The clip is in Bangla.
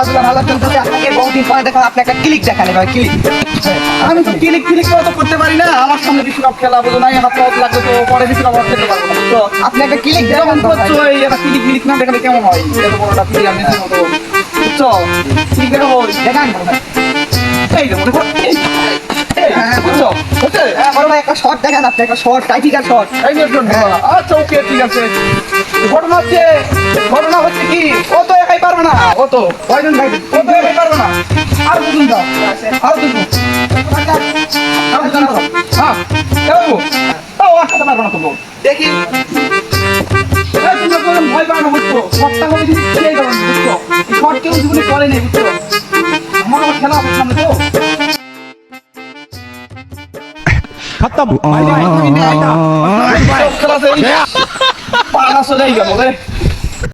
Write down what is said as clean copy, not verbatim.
খেলাধুলা ভালো চলতেছে, আগে বহুদিন পরে দেখো আপনি একটা ক্লিক দেখান, এবার ক্লিক। আমি তো ক্লিক ক্লিক তো করতে পারি না, আমার সামনে বিশ্বকাপ খেলা বুঝো নাই, হাত পাওয়া লাগবে তো পরে বিশ্বকাপ খেলতে পারবো না। তো আপনি একটা ক্লিক যেমন দেখান তো ভাই। করছো এই একটা ক্লিক ক্লিক না দেখালে কেমন হয়? এত বড় একটা প্লেয়ার নেই মতো বুঝছো, ক্লিক দেখা হয় দেখান বড় ভাই। এই যে মনে করো হ্যাঁ বুঝছো বুঝছে হ্যাঁ বড় ভাই, একটা শর্ট দেখান, আপনি একটা শর্ট, টাইপিক্যাল শর্ট। এই যে আচ্ছা ওকে ঠিক আছে। ঘটনা হচ্ছে কি, ও তো একাই পারবে না, ও তো কয়জন ভাই? ও তো একাই পারবে না, আর বুঝুন দাও, আর বুঝুন আর বুঝুন দাও। হ্যাঁ কেউ তাও আসতে পারবে না তো বল। দেখি। এই তোমরা বলেন ভয় পাও না বুঝছো, শটটা করে যদি খেলে যাবেন বুঝছো, এই শট কেউ জীবনে করে নেই বুঝছো, আমার আবার খেলা হবে সামনে তো। खत्म খেলা সেই পালা চলে গেল রে।